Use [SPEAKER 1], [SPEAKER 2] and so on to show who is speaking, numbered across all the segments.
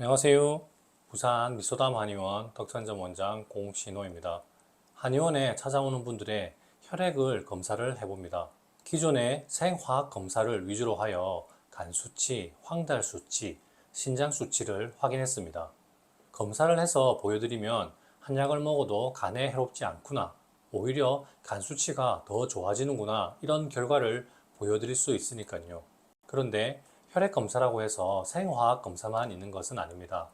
[SPEAKER 1] 안녕하세요. 부산 미소담 한의원 덕천점 원장 공신호입니다. 한의원에 찾아오는 분들의 혈액을 검사를 해봅니다. 기존의 생화학 검사를 위주로 하여 간 수치, 황달 수치, 신장 수치를 확인했습니다. 검사를 해서 보여드리면 한약을 먹어도 간에 해롭지 않구나, 오히려 간 수치가 더 좋아지는구나, 이런 결과를 보여드릴 수 있으니까요. 그런데 혈액 검사라고 해서 생화학 검사만 있는 것은 아닙니다.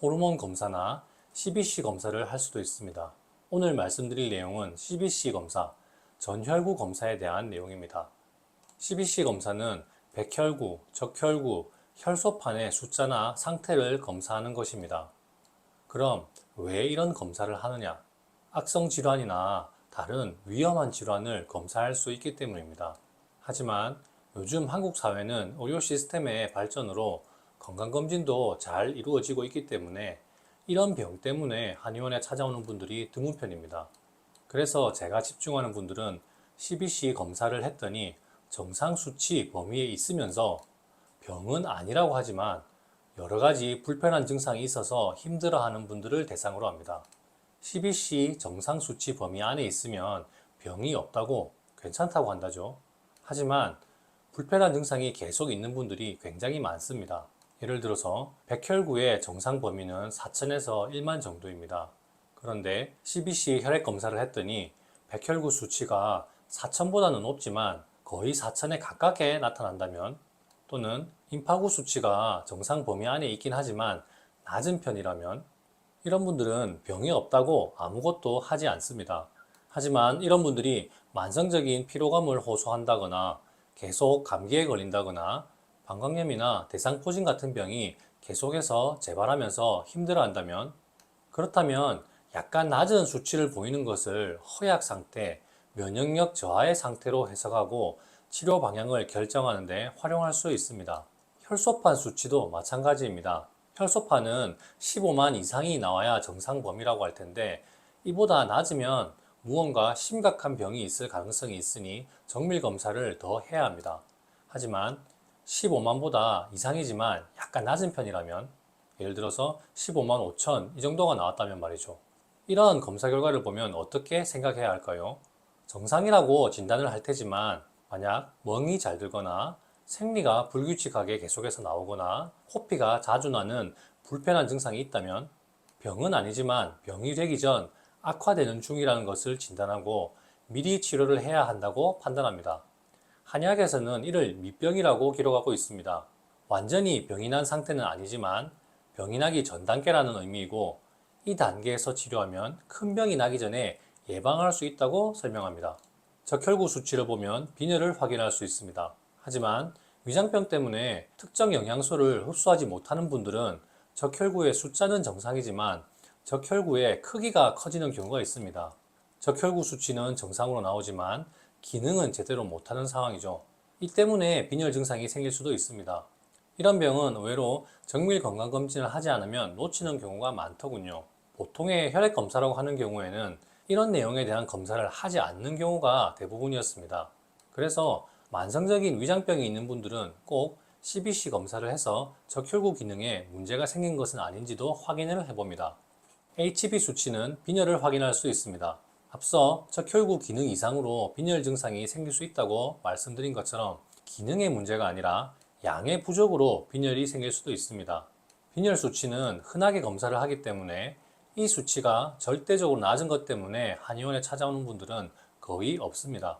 [SPEAKER 1] 호르몬 검사나 CBC 검사를 할 수도 있습니다. 오늘 말씀드릴 내용은 CBC 검사, 전혈구 검사에 대한 내용입니다. CBC 검사는 백혈구, 적혈구, 혈소판의 숫자나 상태를 검사하는 것입니다. 그럼 왜 이런 검사를 하느냐? 악성 질환이나 다른 위험한 질환을 검사할 수 있기 때문입니다. 하지만 요즘 한국 사회는 의료 시스템의 발전으로 건강검진도 잘 이루어지고 있기 때문에 이런 병 때문에 한의원에 찾아오는 분들이 드문 편입니다. 그래서 제가 집중하는 분들은 CBC 검사를 했더니 정상 수치 범위에 있으면서 병은 아니라고 하지만 여러 가지 불편한 증상이 있어서 힘들어하는 분들을 대상으로 합니다. CBC 정상 수치 범위 안에 있으면 병이 없다고 괜찮다고 한다죠. 하지만 불편한 증상이 계속 있는 분들이 굉장히 많습니다. 예를 들어서 백혈구의 정상 범위는 4천에서 1만 정도입니다. 그런데 CBC 혈액 검사를 했더니 백혈구 수치가 4천보다는 높지만 거의 4천에 가깝게 나타난다면, 또는 임파구 수치가 정상 범위 안에 있긴 하지만 낮은 편이라면, 이런 분들은 병이 없다고 아무것도 하지 않습니다. 하지만 이런 분들이 만성적인 피로감을 호소한다거나 계속 감기에 걸린다거나 방광염이나 대상포진 같은 병이 계속해서 재발하면서 힘들어한다면, 그렇다면 약간 낮은 수치를 보이는 것을 허약 상태, 면역력 저하의 상태로 해석하고 치료 방향을 결정하는 데 활용할 수 있습니다. 혈소판 수치도 마찬가지입니다. 혈소판은 15만 이상이 나와야 정상 범위라고 할 텐데, 이보다 낮으면 무언가 심각한 병이 있을 가능성이 있으니 정밀 검사를 더 해야 합니다. 하지만 15만보다 이상이지만 약간 낮은 편이라면, 예를 들어서 15만 5천 이 정도가 나왔다면 말이죠. 이러한 검사 결과를 보면 어떻게 생각해야 할까요? 정상이라고 진단을 할 테지만 만약 멍이 잘 들거나 생리가 불규칙하게 계속해서 나오거나 코피가 자주 나는 불편한 증상이 있다면 병은 아니지만 병이 되기 전 악화되는 중이라는 것을 진단하고 미리 치료를 해야 한다고 판단합니다. 한의학에서는 이를 밑병이라고 기록하고 있습니다. 완전히 병이 난 상태는 아니지만 병이 나기 전 단계라는 의미이고, 이 단계에서 치료하면 큰 병이 나기 전에 예방할 수 있다고 설명합니다. 적혈구 수치를 보면 빈혈을 확인할 수 있습니다. 하지만 위장병 때문에 특정 영양소를 흡수하지 못하는 분들은 적혈구의 숫자는 정상이지만 적혈구의 크기가 커지는 경우가 있습니다. 적혈구 수치는 정상으로 나오지만 기능은 제대로 못하는 상황이죠. 이 때문에 빈혈 증상이 생길 수도 있습니다. 이런 병은 의외로 정밀 건강검진을 하지 않으면 놓치는 경우가 많더군요. 보통의 혈액 검사라고 하는 경우에는 이런 내용에 대한 검사를 하지 않는 경우가 대부분이었습니다. 그래서 만성적인 위장병이 있는 분들은 꼭 CBC 검사를 해서 적혈구 기능에 문제가 생긴 것은 아닌지도 확인을 해봅니다. HB 수치는 빈혈을 확인할 수 있습니다. 앞서 적혈구 기능 이상으로 빈혈 증상이 생길 수 있다고 말씀드린 것처럼 기능의 문제가 아니라 양의 부족으로 빈혈이 생길 수도 있습니다. 빈혈 수치는 흔하게 검사를 하기 때문에 이 수치가 절대적으로 낮은 것 때문에 한의원에 찾아오는 분들은 거의 없습니다.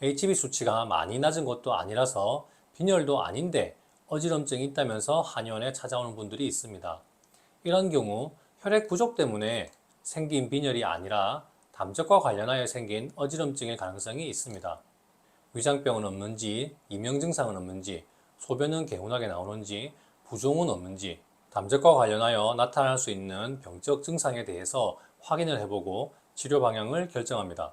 [SPEAKER 1] HB 수치가 많이 낮은 것도 아니라서 빈혈도 아닌데 어지럼증이 있다면서 한의원에 찾아오는 분들이 있습니다. 이런 경우 혈액 부족 때문에 생긴 빈혈이 아니라 담적과 관련하여 생긴 어지럼증일 가능성이 있습니다. 위장병은 없는지, 이명 증상은 없는지, 소변은 개운하게 나오는지, 부종은 없는지, 담적과 관련하여 나타날 수 있는 병적 증상에 대해서 확인을 해보고 치료 방향을 결정합니다.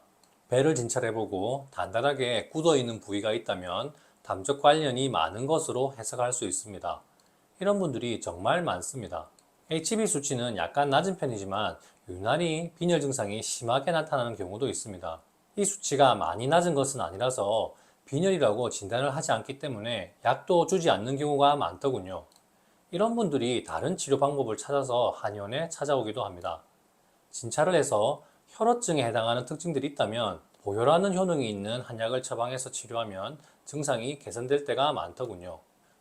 [SPEAKER 1] 배를 진찰해보고 단단하게 굳어있는 부위가 있다면 담적 관련이 많은 것으로 해석할 수 있습니다. 이런 분들이 정말 많습니다. HB 수치는 약간 낮은 편이지만 유난히 빈혈 증상이 심하게 나타나는 경우도 있습니다. 이 수치가 많이 낮은 것은 아니라서 빈혈이라고 진단을 하지 않기 때문에 약도 주지 않는 경우가 많더군요. 이런 분들이 다른 치료 방법을 찾아서 한의원에 찾아오기도 합니다. 진찰을 해서 혈어증에 해당하는 특징들이 있다면 보혈하는 효능이 있는 한약을 처방해서 치료하면 증상이 개선될 때가 많더군요.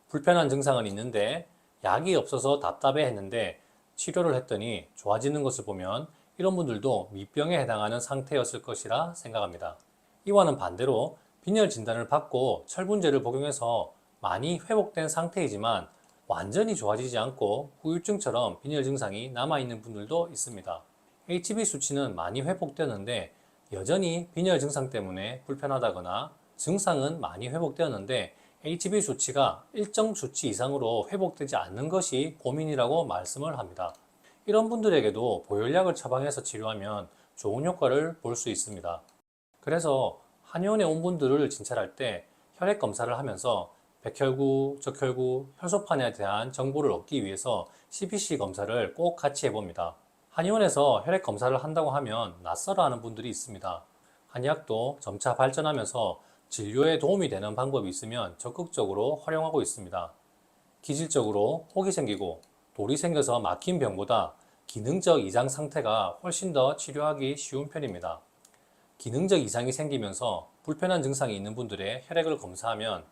[SPEAKER 1] 불편한 증상은 있는데 약이 없어서 답답해 했는데 치료를 했더니 좋아지는 것을 보면 이런 분들도 미병에 해당하는 상태였을 것이라 생각합니다. 이와는 반대로 빈혈 진단을 받고 철분제를 복용해서 많이 회복된 상태이지만 완전히 좋아지지 않고 후유증처럼 빈혈 증상이 남아있는 분들도 있습니다. HB 수치는 많이 회복되는데 여전히 빈혈 증상 때문에 불편하다거나 증상은 많이 회복되었는데 HB 수치가 일정 수치 이상으로 회복되지 않는 것이 고민이라고 말씀을 합니다. 이런 분들에게도 보혈약을 처방해서 치료하면 좋은 효과를 볼 수 있습니다. 그래서 한의원에 온 분들을 진찰할 때 혈액 검사를 하면서 백혈구, 적혈구, 혈소판에 대한 정보를 얻기 위해서 CBC 검사를 꼭 같이 해봅니다. 한의원에서 혈액 검사를 한다고 하면 낯설어하는 분들이 있습니다. 한의학도 점차 발전하면서 진료에 도움이 되는 방법이 있으면 적극적으로 활용하고 있습니다. 기질적으로 혹이 생기고 돌이 생겨서 막힌 병보다 기능적 이상 상태가 훨씬 더 치료하기 쉬운 편입니다. 기능적 이상이 생기면서 불편한 증상이 있는 분들의 혈액을 검사하면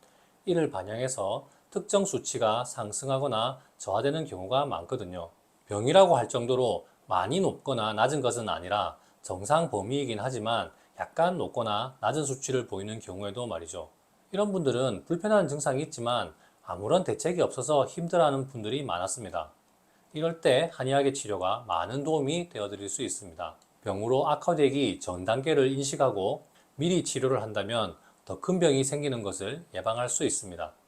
[SPEAKER 1] 이를 반영해서 특정 수치가 상승하거나 저하되는 경우가 많거든요. 병이라고 할 정도로 많이 높거나 낮은 것은 아니라 정상 범위이긴 하지만 약간 높거나 낮은 수치를 보이는 경우에도 말이죠. 이런 분들은 불편한 증상이 있지만 아무런 대책이 없어서 힘들어하는 분들이 많았습니다. 이럴 때 한의학의 치료가 많은 도움이 되어드릴 수 있습니다. 병으로 악화되기 전 단계를 인식하고 미리 치료를 한다면 더 큰 병이 생기는 것을 예방할 수 있습니다.